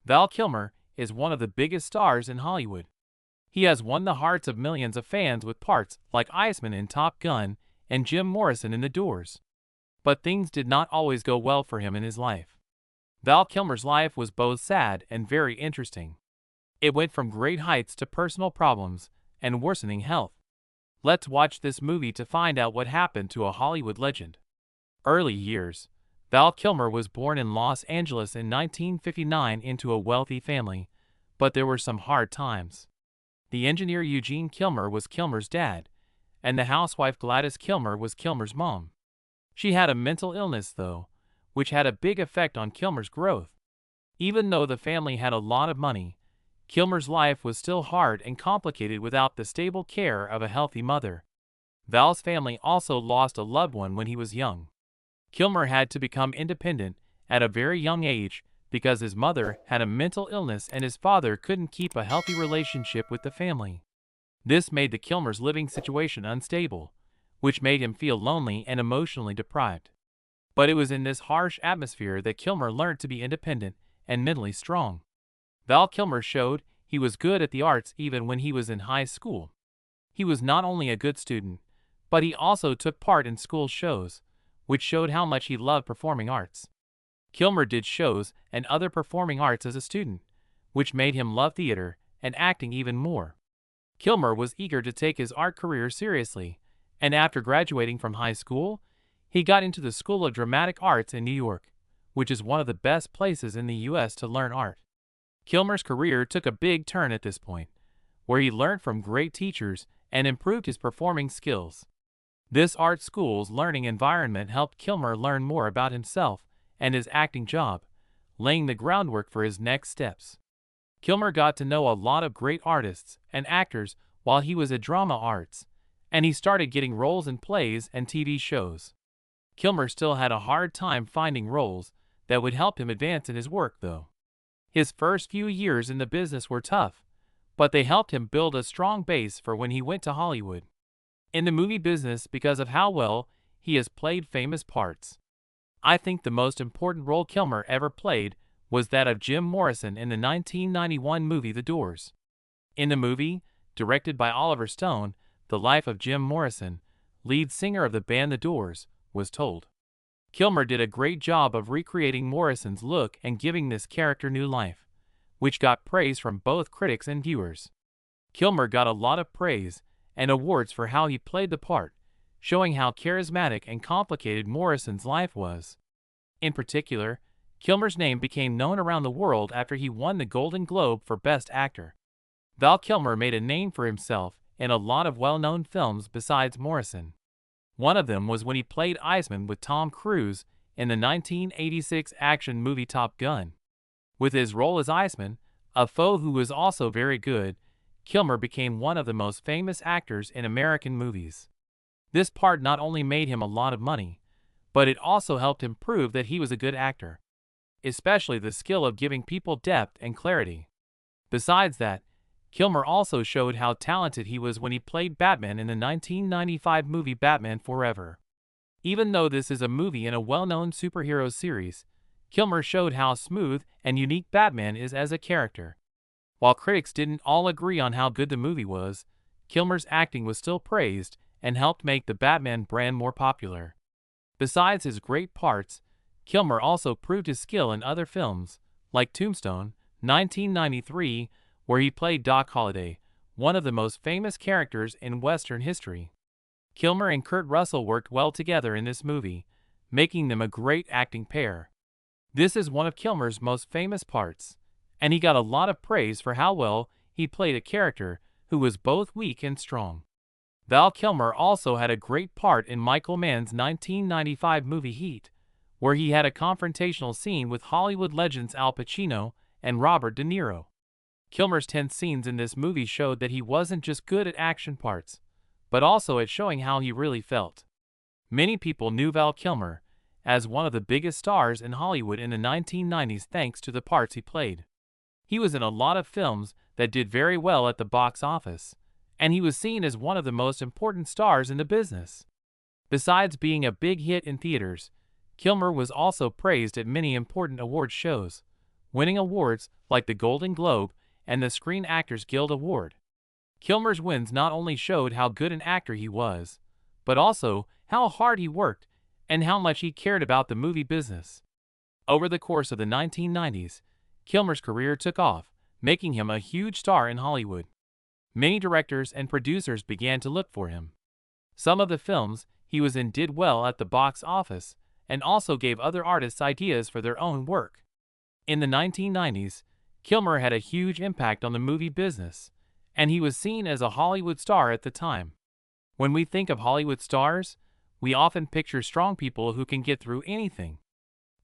Val Kilmer is one of the biggest stars in Hollywood. He has won the hearts of millions of fans with parts like Iceman in Top Gun and Jim Morrison in The Doors. But things did not always go well for him in his life. Val Kilmer's life was both sad and very interesting. It went from great heights to personal problems and worsening health. Let's watch this movie to find out what happened to a Hollywood legend. Early years. Val Kilmer was born in Los Angeles in 1959 into a wealthy family, but there were some hard times. The engineer Eugene Kilmer was Kilmer's dad, and the housewife Gladys Kilmer was Kilmer's mom. She had a mental illness, though, which had a big effect on Kilmer's growth. Even though the family had a lot of money, Kilmer's life was still hard and complicated without the stable care of a healthy mother. Val's family also lost a loved one when he was young. Kilmer had to become independent at a very young age because his mother had a mental illness and his father couldn't keep a healthy relationship with the family. This made the Kilmer's living situation unstable, which made him feel lonely and emotionally deprived. But it was in this harsh atmosphere that Kilmer learned to be independent and mentally strong. Val Kilmer showed he was good at the arts even when he was in high school. He was not only a good student, but he also took part in school shows, which showed how much he loved performing arts. Kilmer did shows and other performing arts as a student, which made him love theater and acting even more. Kilmer was eager to take his art career seriously, and after graduating from high school, he got into the School of Dramatic Arts in New York, which is one of the best places in the U.S. to learn art. Kilmer's career took a big turn at this point, where he learned from great teachers and improved his performing skills. This art school's learning environment helped Kilmer learn more about himself and his acting job, laying the groundwork for his next steps. Kilmer got to know a lot of great artists and actors while he was at drama arts, and he started getting roles in plays and TV shows. Kilmer still had a hard time finding roles that would help him advance in his work, though. His first few years in the business were tough, but they helped him build a strong base for when he went to Hollywood. In the movie business, because of how well he has played famous parts. I think the most important role Kilmer ever played was that of Jim Morrison in the 1991 movie The Doors. In the movie, directed by Oliver Stone, the life of Jim Morrison, lead singer of the band The Doors, was told. Kilmer did a great job of recreating Morrison's look and giving this character new life, which got praise from both critics and viewers. Kilmer got a lot of praise and awards for how he played the part, showing how charismatic and complicated Morrison's life was. In particular, Kilmer's name became known around the world after he won the Golden Globe for Best Actor. Val Kilmer made a name for himself in a lot of well-known films besides Morrison. One of them was when he played Iceman with Tom Cruise in the 1986 action movie Top Gun. With his role as Iceman, a foe who was also very good, Kilmer became one of the most famous actors in American movies. This part not only made him a lot of money, but it also helped him prove that he was a good actor, especially the skill of giving people depth and clarity. Besides that, Kilmer also showed how talented he was when he played Batman in the 1995 movie Batman Forever. Even though this is a movie in a well-known superhero series, Kilmer showed how smooth and unique Batman is as a character. While critics didn't all agree on how good the movie was, Kilmer's acting was still praised and helped make the Batman brand more popular. Besides his great parts, Kilmer also proved his skill in other films, like Tombstone, 1993, where he played Doc Holliday, one of the most famous characters in Western history. Kilmer and Kurt Russell worked well together in this movie, making them a great acting pair. This is one of Kilmer's most famous parts, and he got a lot of praise for how well he played a character who was both weak and strong. Val Kilmer also had a great part in Michael Mann's 1995 movie Heat, where he had a confrontational scene with Hollywood legends Al Pacino and Robert De Niro. Kilmer's tense scenes in this movie showed that he wasn't just good at action parts, but also at showing how he really felt. Many people knew Val Kilmer as one of the biggest stars in Hollywood in the 1990s thanks to the parts he played. He was in a lot of films that did very well at the box office, and he was seen as one of the most important stars in the business. Besides being a big hit in theaters, Kilmer was also praised at many important award shows, winning awards like the Golden Globe and the Screen Actors Guild Award. Kilmer's wins not only showed how good an actor he was, but also how hard he worked and how much he cared about the movie business. Over the course of the 1990s, Kilmer's career took off, making him a huge star in Hollywood. Many directors and producers began to look for him. Some of the films he was in did well at the box office and also gave other artists ideas for their own work. In the 1990s, Kilmer had a huge impact on the movie business, and he was seen as a Hollywood star at the time. When we think of Hollywood stars, we often picture strong people who can get through anything.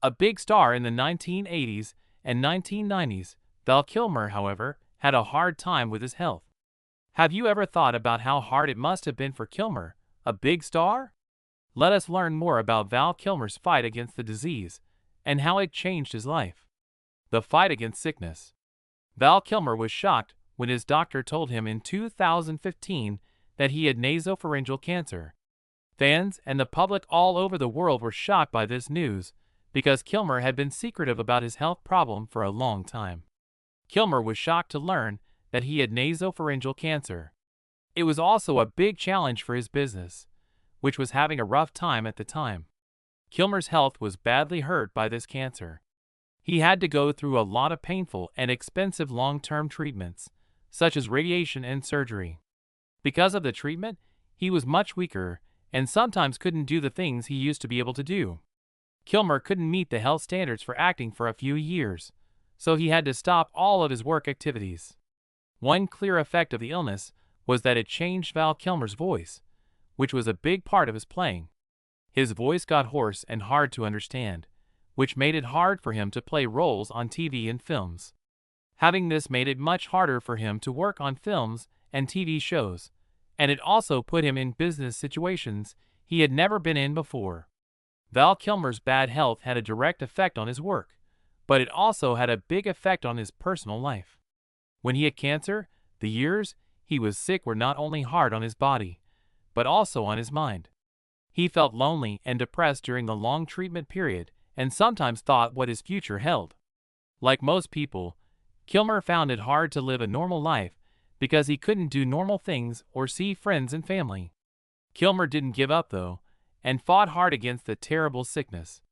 A big star in the 1980s and 1990s, Val Kilmer, however, had a hard time with his health. Have you ever thought about how hard it must have been for Kilmer, a big star? Let us learn more about Val Kilmer's fight against the disease and how it changed his life. The fight against sickness. Val Kilmer was shocked when his doctor told him in 2015 that he had nasopharyngeal cancer. Fans and the public all over the world were shocked by this news because Kilmer had been secretive about his health problem for a long time. Kilmer was shocked to learn that he had nasopharyngeal cancer. It was also a big challenge for his business, which was having a rough time at the time. Kilmer's health was badly hurt by this cancer. He had to go through a lot of painful and expensive long-term treatments, such as radiation and surgery. Because of the treatment, he was much weaker and sometimes couldn't do the things he used to be able to do. Kilmer couldn't meet the health standards for acting for a few years, so he had to stop all of his work activities. One clear effect of the illness was that it changed Val Kilmer's voice, which was a big part of his playing. His voice got hoarse and hard to understand, which made it hard for him to play roles on TV and films. Having this made it much harder for him to work on films and TV shows, and it also put him in business situations he had never been in before. Val Kilmer's bad health had a direct effect on his work, but it also had a big effect on his personal life. When he had cancer, the years he was sick were not only hard on his body, but also on his mind. He felt lonely and depressed during the long treatment period and sometimes thought what his future held. Like most people, Kilmer found it hard to live a normal life because he couldn't do normal things or see friends and family. Kilmer didn't give up though, and fought hard against the terrible sickness.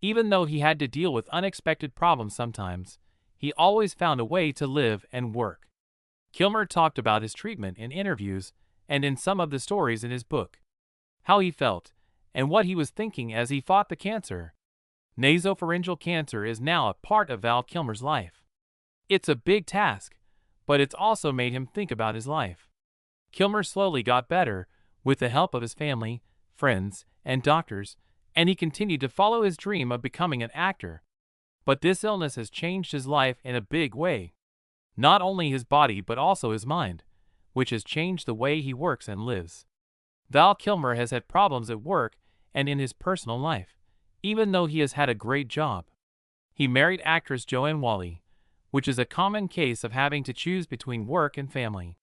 Even though he had to deal with unexpected problems sometimes, he always found a way to live and work. Kilmer talked about his treatment in interviews and in some of the stories in his book. How he felt, and what he was thinking as he fought the cancer. Nasopharyngeal cancer is now a part of Val Kilmer's life. It's a big task, but it's also made him think about his life. Kilmer slowly got better with the help of his family, friends, and doctors, and he continued to follow his dream of becoming an actor. But this illness has changed his life in a big way. Not only his body but also his mind, which has changed the way he works and lives. Val Kilmer has had problems at work and in his personal life, even though he has had a great job. He married actress Joanne Whalley, which is a common case of having to choose between work and family.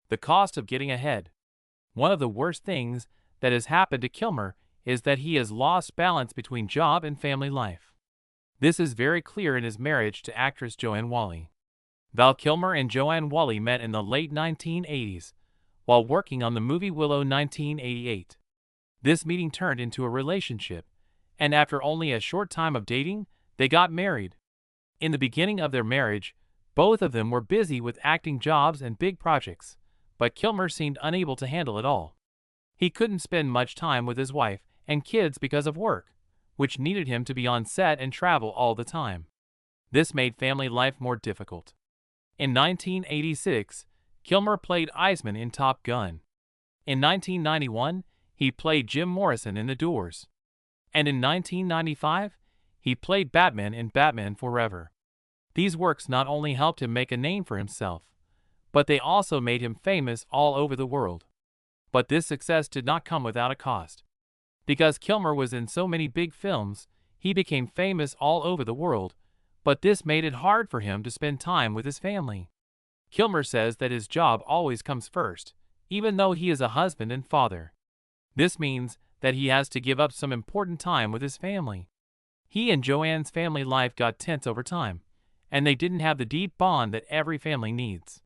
The cost of getting ahead. One of the worst things that has happened to Kilmer is that he has lost balance between job and family life. This is very clear in his marriage to actress Joanne Whalley. Val Kilmer and Joanne Whalley met in the late 1980s while working on the movie Willow 1988. This meeting turned into a relationship, and after only a short time of dating, they got married. In the beginning of their marriage, both of them were busy with acting jobs and big projects, but Kilmer seemed unable to handle it all. He couldn't spend much time with his wife and kids because of work, which needed him to be on set and travel all the time. This made family life more difficult. In 1986, Kilmer played Iceman in Top Gun. In 1991, he played Jim Morrison in The Doors. And in 1995, he played Batman in Batman Forever. These works not only helped him make a name for himself, but they also made him famous all over the world. But this success did not come without a cost. Because Kilmer was in so many big films, he became famous all over the world, but this made it hard for him to spend time with his family. Kilmer says that his job always comes first, even though he is a husband and father. This means that he has to give up some important time with his family. He and Joanne's family life got tense over time, and they didn't have the deep bond that every family needs.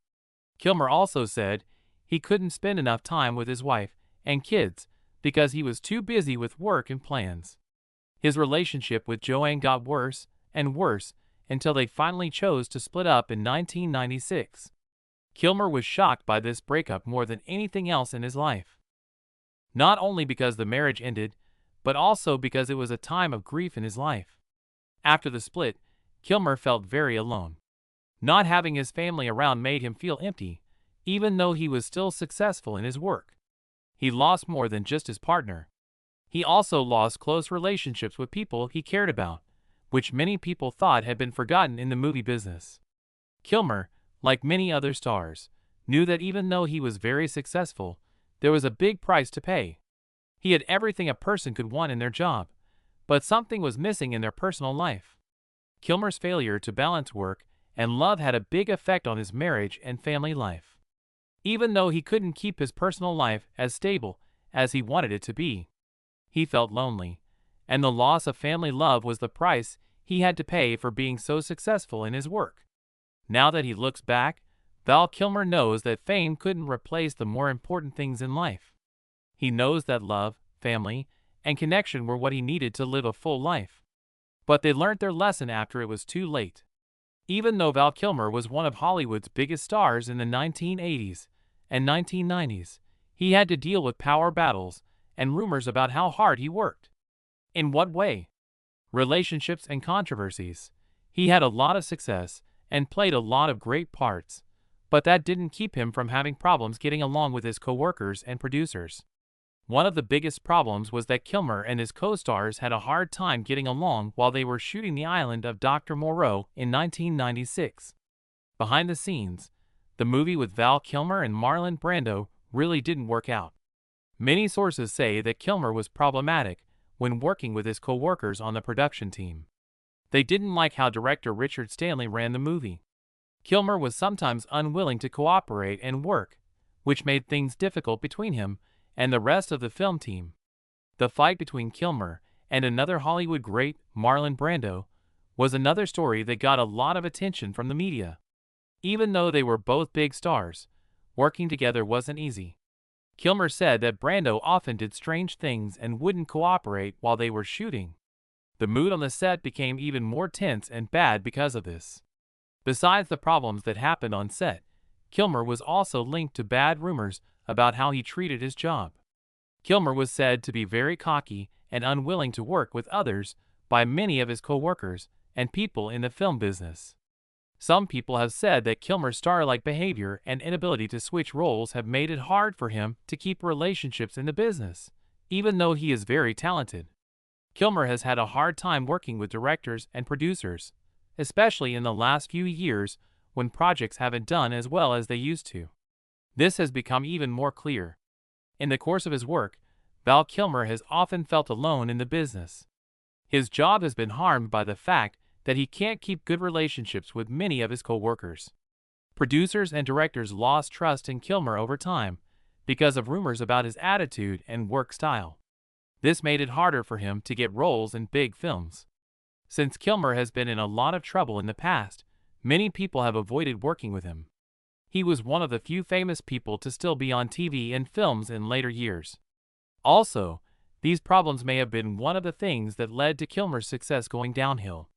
Kilmer also said he couldn't spend enough time with his wife and kids because he was too busy with work and plans. His relationship with Joanne got worse and worse until they finally chose to split up in 1996. Kilmer was shocked by this breakup more than anything else in his life. Not only because the marriage ended, but also because it was a time of grief in his life. After the split, Kilmer felt very alone. Not having his family around made him feel empty, even though he was still successful in his work. He lost more than just his partner. He also lost close relationships with people he cared about, which many people thought had been forgotten in the movie business. Kilmer, like many other stars, knew that even though he was very successful, there was a big price to pay. He had everything a person could want in their job, but something was missing in their personal life. Kilmer's failure to balance work and love had a big effect on his marriage and family life. Even though he couldn't keep his personal life as stable as he wanted it to be, he felt lonely, and the loss of family love was the price he had to pay for being so successful in his work. Now that he looks back, Val Kilmer knows that fame couldn't replace the more important things in life. He knows that love, family, and connection were what he needed to live a full life. But they learned their lesson after it was too late. Even though Val Kilmer was one of Hollywood's biggest stars in the 1980s and 1990s, he had to deal with power battles and rumors about how hard he worked. In what way? Relationships and controversies. He had a lot of success and played a lot of great parts, but that didn't keep him from having problems getting along with his co-workers and producers. One of the biggest problems was that Kilmer and his co-stars had a hard time getting along while they were shooting The Island of Dr. Moreau in 1996. Behind the scenes, the movie with Val Kilmer and Marlon Brando really didn't work out. Many sources say that Kilmer was problematic when working with his co-workers on the production team. They didn't like how director Richard Stanley ran the movie. Kilmer was sometimes unwilling to cooperate and work, which made things difficult between him and the rest of the film team. The fight between Kilmer and another Hollywood great, Marlon Brando, was another story that got a lot of attention from the media. Even though they were both big stars, working together wasn't easy. Kilmer said that Brando often did strange things and wouldn't cooperate while they were shooting. The mood on the set became even more tense and bad because of this. Besides the problems that happened on set, Kilmer was also linked to bad rumors about how he treated his job. Kilmer was said to be very cocky and unwilling to work with others by many of his co-workers and people in the film business. Some people have said that Kilmer's star-like behavior and inability to switch roles have made it hard for him to keep relationships in the business, even though he is very talented. Kilmer has had a hard time working with directors and producers, especially in the last few years when projects haven't done as well as they used to. This has become even more clear. In the course of his work, Val Kilmer has often felt alone in the business. His job has been harmed by the fact that he can't keep good relationships with many of his co-workers. Producers and directors lost trust in Kilmer over time because of rumors about his attitude and work style. This made it harder for him to get roles in big films. Since Kilmer has been in a lot of trouble in the past, many people have avoided working with him. He was one of the few famous people to still be on TV and films in later years. Also, these problems may have been one of the things that led to Kilmer's success going downhill.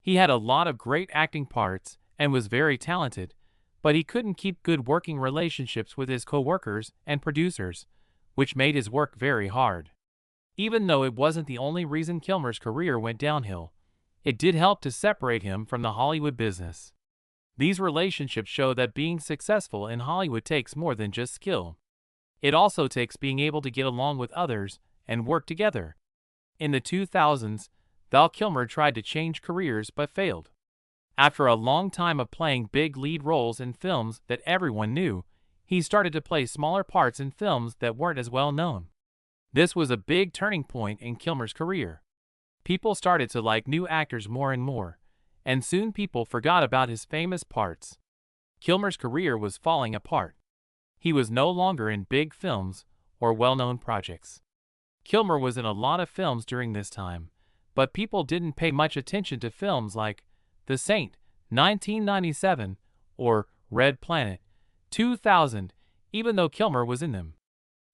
He had a lot of great acting parts and was very talented, but he couldn't keep good working relationships with his co-workers and producers, which made his work very hard. Even though it wasn't the only reason Kilmer's career went downhill, it did help to separate him from the Hollywood business. These relationships show that being successful in Hollywood takes more than just skill. It also takes being able to get along with others and work together. In the 2000s, Val Kilmer tried to change careers but failed. After a long time of playing big lead roles in films that everyone knew, he started to play smaller parts in films that weren't as well known. This was a big turning point in Kilmer's career. People started to like new actors more and more, and soon people forgot about his famous parts. Kilmer's career was falling apart. He was no longer in big films or well-known projects. Kilmer was in a lot of films during this time, but people didn't pay much attention to films like The Saint, 1997, or Red Planet, 2000, even though Kilmer was in them.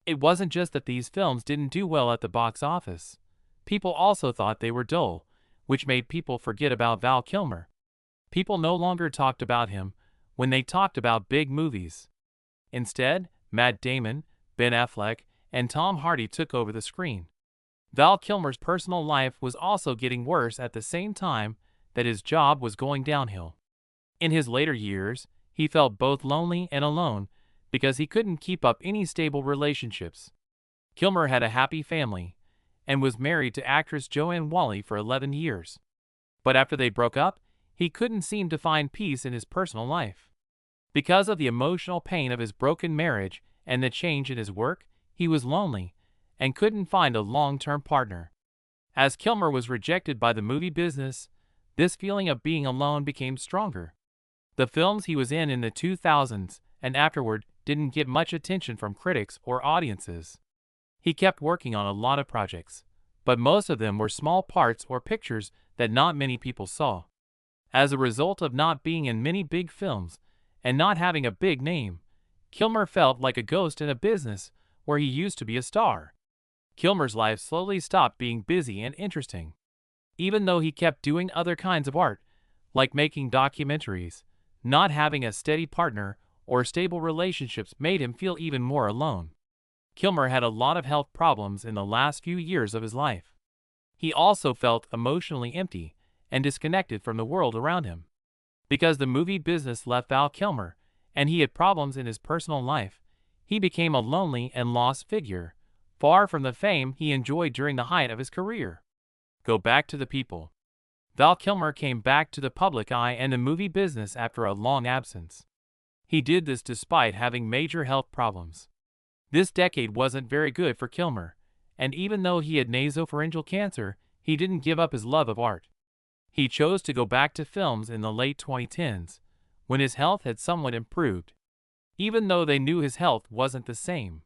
It wasn't just that these films didn't do well at the box office. People also thought they were dull, which made people forget about Val Kilmer. People no longer talked about him when they talked about big movies. Instead, Matt Damon, Ben Affleck, and Tom Hardy took over the screen. Val Kilmer's personal life was also getting worse at the same time that his job was going downhill. In his later years, he felt both lonely and alone because he couldn't keep up any stable relationships. Kilmer had a happy family and was married to actress Joanne Whalley for 11 years. But after they broke up, he couldn't seem to find peace in his personal life. Because of the emotional pain of his broken marriage and the change in his work, he was lonely and couldn't find a long-term partner. As Kilmer was rejected by the movie business, this feeling of being alone became stronger. The films he was in the 2000s and afterward didn't get much attention from critics or audiences. He kept working on a lot of projects, but most of them were small parts or pictures that not many people saw. As a result of not being in many big films and not having a big name, Kilmer felt like a ghost in a business where he used to be a star. Kilmer's life slowly stopped being busy and interesting. Even though he kept doing other kinds of art, like making documentaries, not having a steady partner or stable relationships made him feel even more alone. Kilmer had a lot of health problems in the last few years of his life. He also felt emotionally empty and disconnected from the world around him. Because the movie business left Val Kilmer, and he had problems in his personal life, he became a lonely and lost figure, far from the fame he enjoyed during the height of his career. Go back to the people. Val Kilmer came back to the public eye and the movie business after a long absence. He did this despite having major health problems. This decade wasn't very good for Kilmer, and even though he had nasopharyngeal cancer, he didn't give up his love of art. He chose to go back to films in the late 2010s, when his health had somewhat improved, even though they knew his health wasn't the same.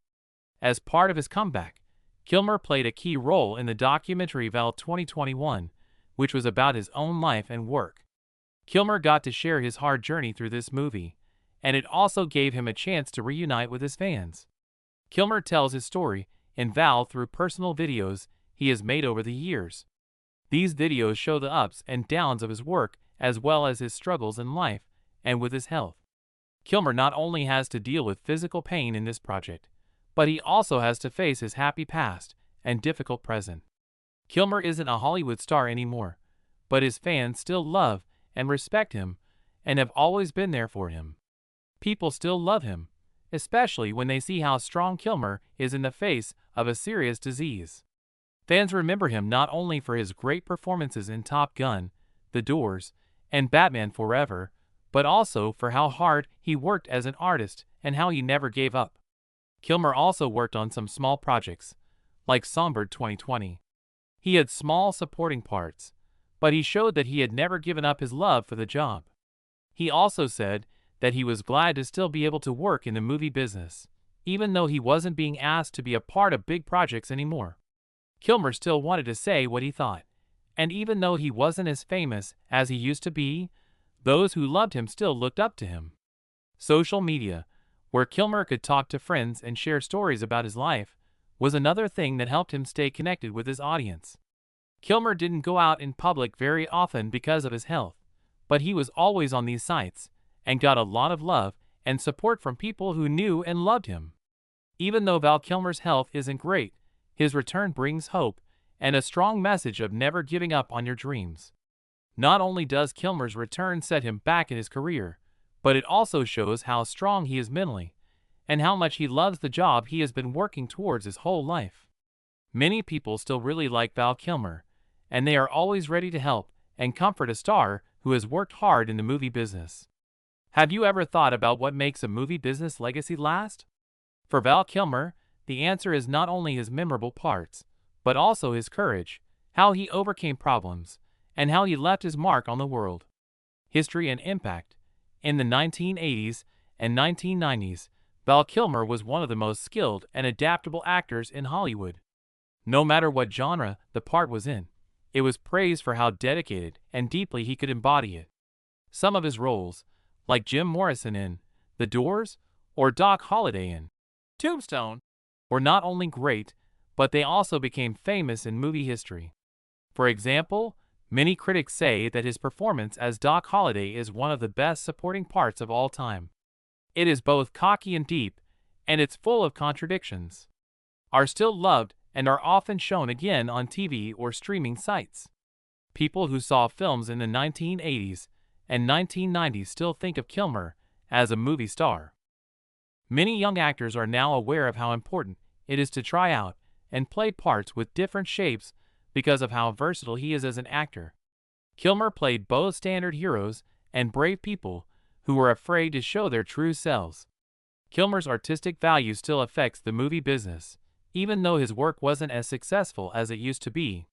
As part of his comeback, Kilmer played a key role in the documentary Val 2021, which was about his own life and work. Kilmer got to share his hard journey through this movie, and it also gave him a chance to reunite with his fans. Kilmer tells his story in Val through personal videos he has made over the years. These videos show the ups and downs of his work as well as his struggles in life and with his health. Kilmer not only has to deal with physical pain in this project, but he also has to face his happy past and difficult present. Kilmer isn't a Hollywood star anymore, but his fans still love and respect him and have always been there for him. People still love him, especially when they see how strong Kilmer is in the face of a serious disease. Fans remember him not only for his great performances in Top Gun, The Doors, and Batman Forever, but also for how hard he worked as an artist and how he never gave up. Kilmer also worked on some small projects, like Songbird 2020. He had small supporting parts, but he showed that he had never given up his love for the job. He also said that he was glad to still be able to work in the movie business, even though he wasn't being asked to be a part of big projects anymore. Kilmer still wanted to say what he thought, and even though he wasn't as famous as he used to be, those who loved him still looked up to him. Social media, where Kilmer could talk to friends and share stories about his life, was another thing that helped him stay connected with his audience. Kilmer didn't go out in public very often because of his health, but he was always on these sites and got a lot of love and support from people who knew and loved him. Even though Val Kilmer's health isn't great, his return brings hope and a strong message of never giving up on your dreams. Not only does Kilmer's return set him back in his career, but it also shows how strong he is mentally and how much he loves the job he has been working towards his whole life. Many people still really like Val Kilmer, and they are always ready to help and comfort a star who has worked hard in the movie business. Have you ever thought about what makes a movie business legacy last? For Val Kilmer, the answer is not only his memorable parts, but also his courage, how he overcame problems, and how he left his mark on the world. History and impact. In the 1980s and 1990s, Val Kilmer was one of the most skilled and adaptable actors in Hollywood. No matter what genre the part was in, it was praised for how dedicated and deeply he could embody it. Some of his roles, like Jim Morrison in The Doors or Doc Holliday in Tombstone, were not only great, but they also became famous in movie history. For example, many critics say that his performance as Doc Holliday is one of the best supporting parts of all time. It is both cocky and deep, and it's full of contradictions. Are still loved and are often shown again on TV or streaming sites. People who saw films in the 1980s and 1990s still think of Kilmer as a movie star. Many young actors are now aware of how important it is to try out and play parts with different shapes because of how versatile he is as an actor. Kilmer played both standard heroes and brave people who were afraid to show their true selves. Kilmer's artistic value still affects the movie business, even though his work wasn't as successful as it used to be.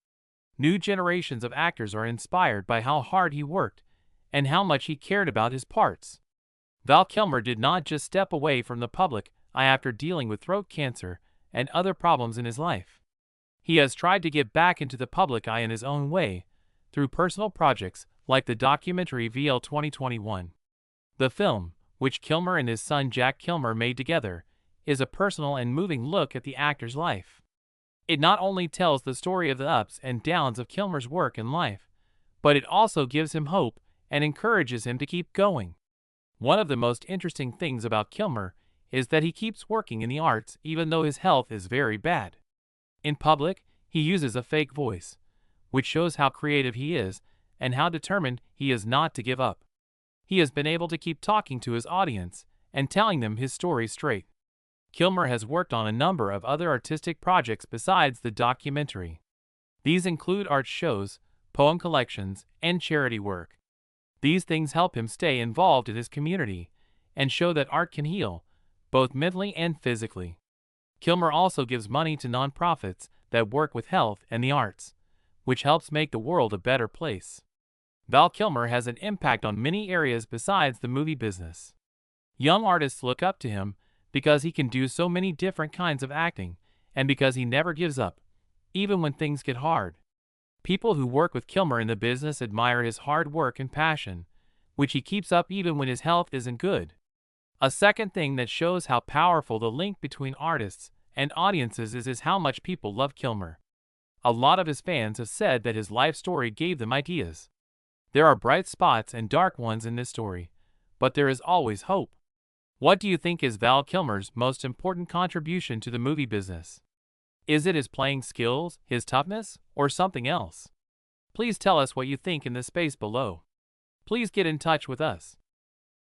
New generations of actors are inspired by how hard he worked and how much he cared about his parts. Val Kilmer did not just step away from the public eye after dealing with throat cancer and other problems in his life. He has tried to get back into the public eye in his own way, through personal projects like the documentary VL 2021. The film, which Kilmer and his son Jack Kilmer made together, is a personal and moving look at the actor's life. It not only tells the story of the ups and downs of Kilmer's work and life, but it also gives him hope and encourages him to keep going. One of the most interesting things about Kilmer is that he keeps working in the arts even though his health is very bad. In public, he uses a fake voice, which shows how creative he is and how determined he is not to give up. He has been able to keep talking to his audience and telling them his story straight. Kilmer has worked on a number of other artistic projects besides the documentary. These include art shows, poem collections, and charity work. These things help him stay involved in his community and show that art can heal, both mentally and physically. Kilmer also gives money to nonprofits that work with health and the arts, which helps make the world a better place. Val Kilmer has an impact on many areas besides the movie business. Young artists look up to him because he can do so many different kinds of acting and because he never gives up, even when things get hard. People who work with Kilmer in the business admire his hard work and passion, which he keeps up even when his health isn't good. A second thing that shows how powerful the link between artists and audiences is how much people love Kilmer. A lot of his fans have said that his life story gave them ideas. There are bright spots and dark ones in this story, but there is always hope. What do you think is Val Kilmer's most important contribution to the movie business? Is it his playing skills, his toughness, or something else? Please tell us what you think in the space below. Please get in touch with us.